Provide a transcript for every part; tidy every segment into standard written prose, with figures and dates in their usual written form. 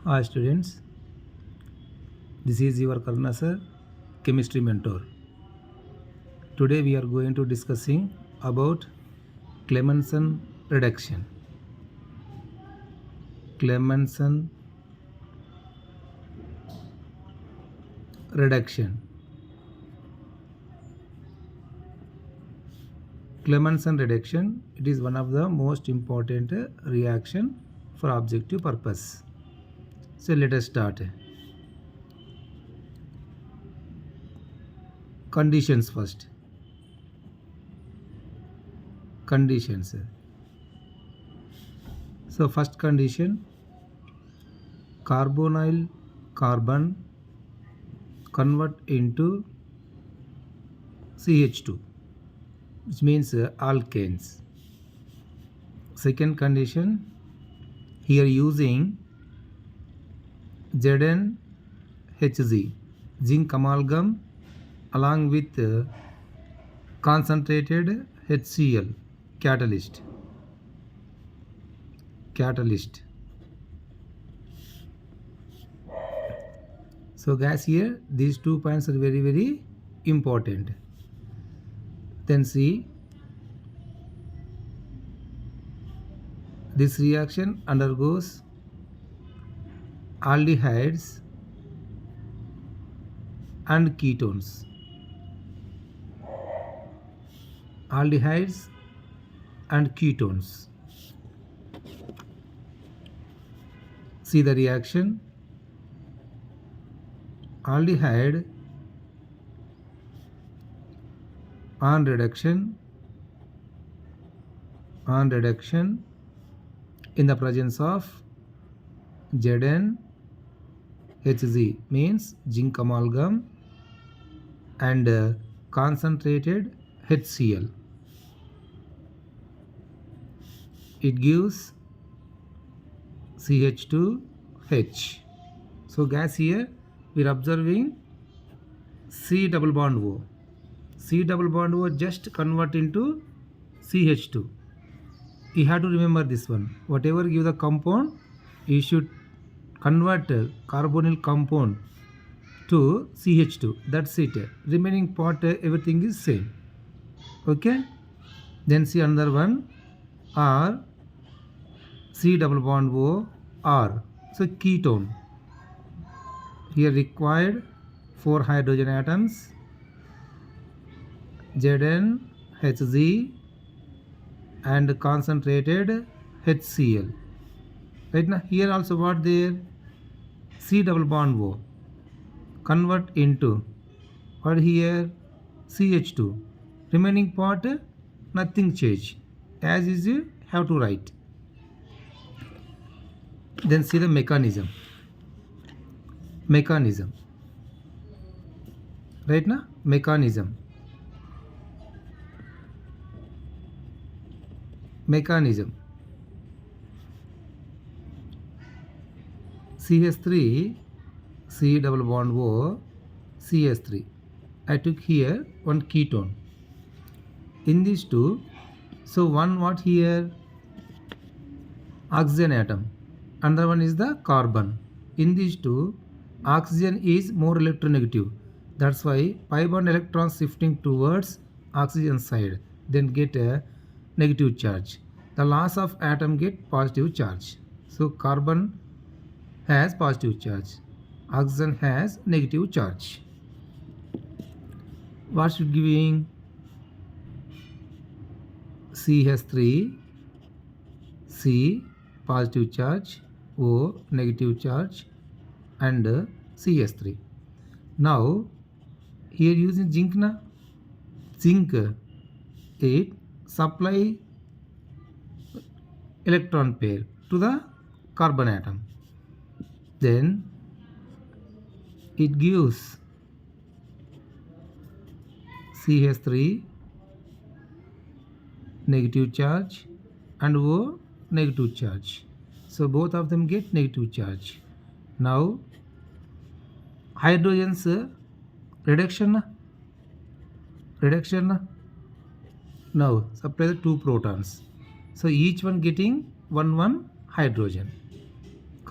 Hi students, this is your Karna sir, chemistry mentor. Today we are going to discussing about clemenson reduction. Clemenson reduction. Clemenson reduction, it is one of the most important reaction for objective purpose. So let us start. Conditions first. Conditions. So first condition, carbonyl carbon convert into CH2, which means alkanes. Second condition, here using ZnHz, zinc amalgam along with concentrated HCl catalyst. So guys, here these 2 points are very important. Then see, this reaction undergoes aldehydes and ketones. Aldehydes and ketones. See the reaction. Aldehyde on reduction in the presence of ZnHz, means zinc amalgam and concentrated HCl. It gives CH2H. So gas, here we are observing C double bond O. C double bond O just convert into CH2. You have to remember this one. Whatever give the compound, you should convert carbonyl compound to CH2. That's it. Remaining part, everything is same. Okay. Then see another one, R, C double bond O, R. So ketone. Here required 4 hydrogen atoms, ZnHz and concentrated HCl. Right now, here also what there? C double bond O convert into what here? CH2. Remaining part, nothing change. As is, you have to write. Then see the mechanism. Right now, mechanism. CH3, C double bond O, CH3. I took here one ketone. In these two, so one what here? Oxygen atom. Another one is the carbon. In these two, oxygen is more electronegative. That's why pi bond electrons shifting towards oxygen side, then get a negative charge. The loss of atom get positive charge. So carbon has positive charge. Oxygen has negative charge. What should giving? CH3, C positive charge, O negative charge, and CH3. Now here using zinc na, zinc it supply electron pair to the carbon atom. Then it gives CH3 negative charge and O negative charge. So both of them get negative charge. Now hydrogens reduction. Now supply the 2 protons. So each one getting one hydrogen.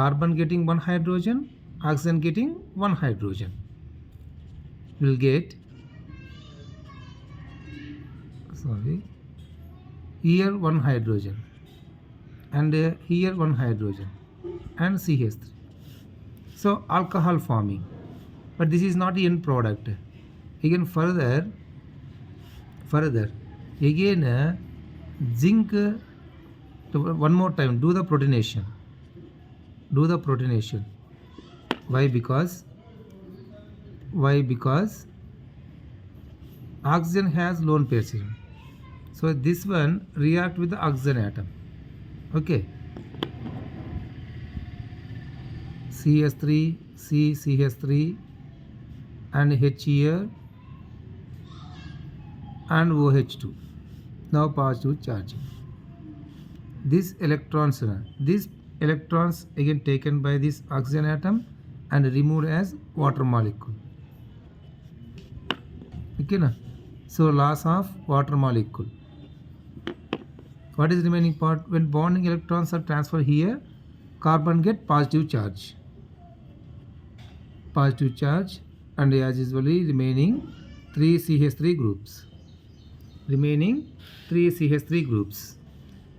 carbon getting one hydrogen, oxygen getting one hydrogen. We'll get, here one hydrogen and here one hydrogen and CH3. So alcohol forming, but this is not the end product. Again further again zinc, one more time do the protonation. Why? Because oxygen has lone pair serum, so this one react with the oxygen atom. Okay, CH3 CH3 and H here and OH2. Now positive charge. These electrons again taken by this oxygen atom and removed as water molecule. Okay na? So loss of water molecule. What is the remaining part? When bonding electrons are transferred here, carbon get positive charge and as usually remaining 3 CH3 groups.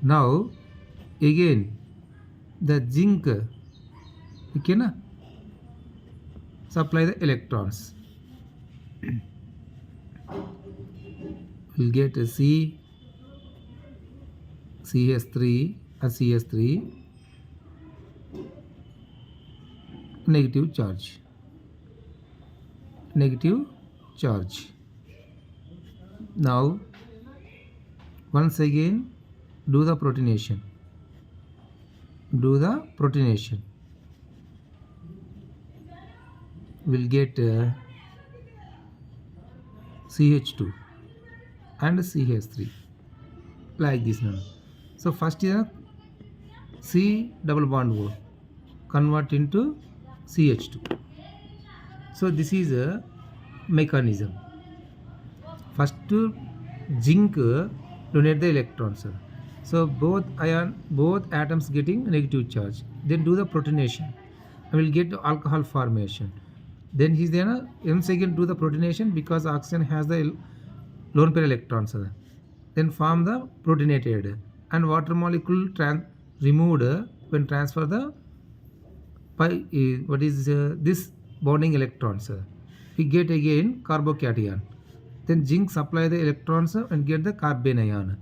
Now again the zinc, okay na, supply the electrons. We'll get a CH3 negative charge. Now once again do the protonation. We'll get CH2 and CH3 like this now. So first is C double bond O convert into CH2. So this is a mechanism. First zinc donate the electrons. So both atoms getting negative charge. Then do the protonation. I will get alcohol formation. Then he's then once again do the protonation because oxygen has the lone pair electrons. Then form the protonated and water molecule removed when transfer the this bonding electrons. We get again carbocation. Then zinc supply the electrons and get the carbon ion.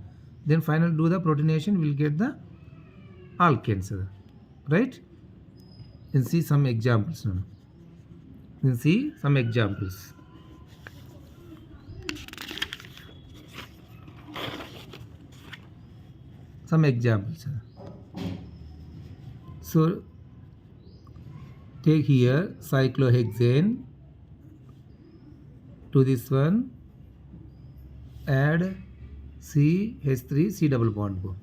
Then final do the protonation, will get the alkanes, right? You can see some examples now. Some examples. So take here cyclohexane to this one, add CH3 C double bond O.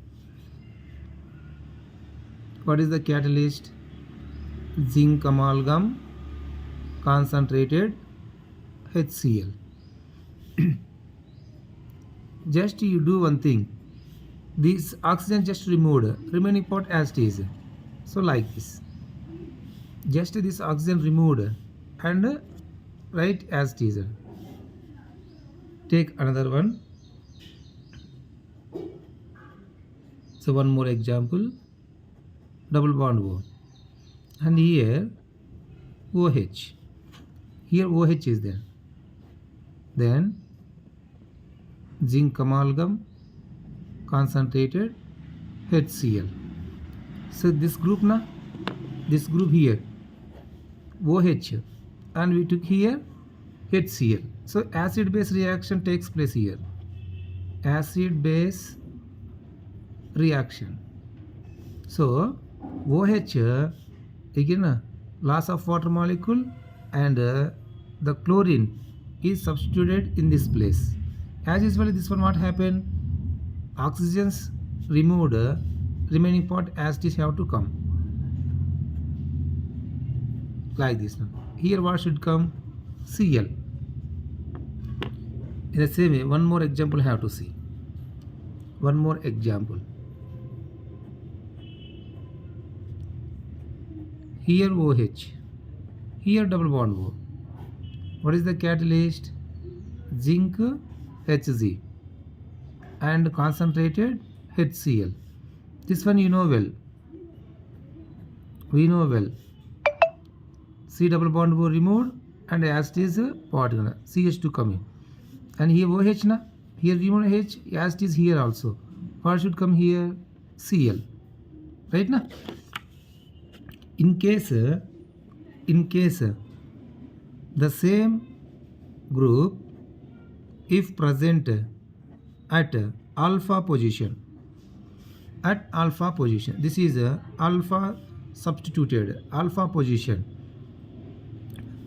What is the catalyst? Zinc amalgam concentrated HCl. Just you do one thing. This oxygen just removed, remaining part as it is. So like this. Just this oxygen removed and write as it is. Take another one. So one more example. Double bond O. And here OH. Here OH is there. Then zinc amalgam concentrated HCl. So this group here OH and we took here HCl. So acid base reaction takes place here. Acid base reaction. So OH again loss of water molecule and the chlorine is substituted in this place. As usually this one what happened? Oxygens removed, remaining part as it is have to come. Like this now. Here what should come? Cl. In the same way, one more example have to see. One more example. here OH, here double bond O. What is the catalyst? Zinc Hz and concentrated HCl. This one you know well. We know well. C double bond O removed and as it is particle CH2 coming. And here OH na. Here remove H as it is here also. What should come here? Cl. Right na? In case the same group if present at alpha position, this is alpha substituted alpha position.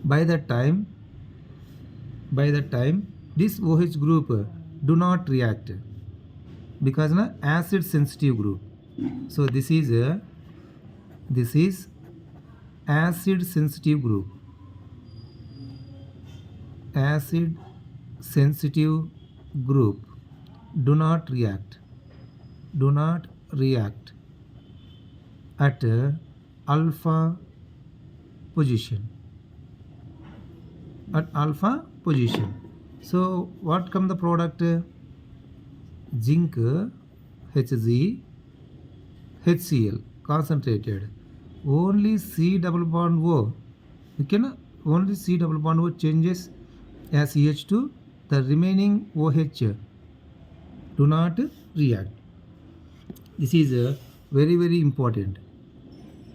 By that time this OH group do not react because na acid sensitive group. So this is acid sensitive group. Acid sensitive group do not react at alpha position. So what come the product? Zinc Hz HCl concentrated. Only C double bond O. Only C double bond O changes as CH2. The remaining OH do not react. This is very very important.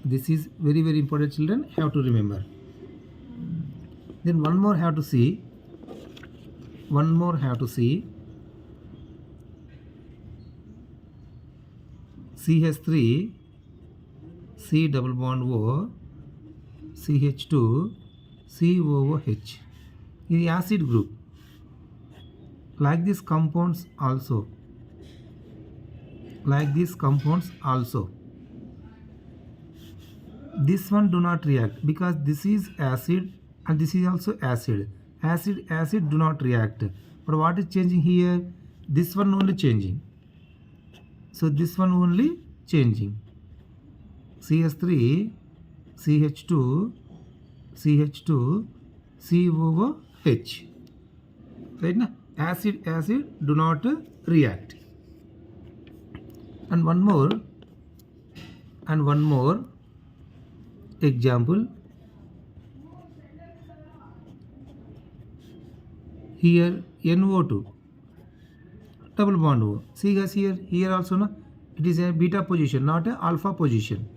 This is very very important, children. Have to remember. Then one more have to see. CH3 C double bond O CH2 COOH is acid group. Like these compounds also. This one do not react because this is acid and this is also acid. Acid do not react. But what is changing here? This one only changing. So this one only changing. CH3 CH2 COOH. Right now? Acid do not react. And one more example. Here NO2 double bond O. See guys, here also na, it is a beta position, not a alpha position.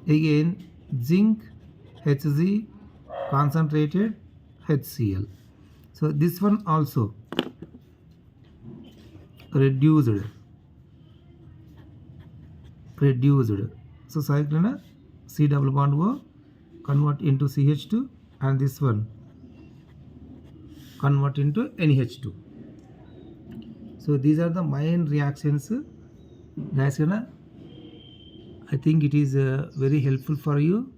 Again zinc Hz concentrated HCl. So this one also reduced. So cyclone C double bond O convert into CH2 and this one convert into NH2. So these are the main reactions. Guys, I think it is very helpful for you.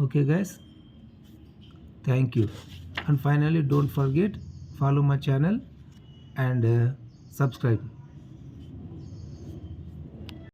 Okay guys, thank you. And finally, don't forget, follow my channel and subscribe.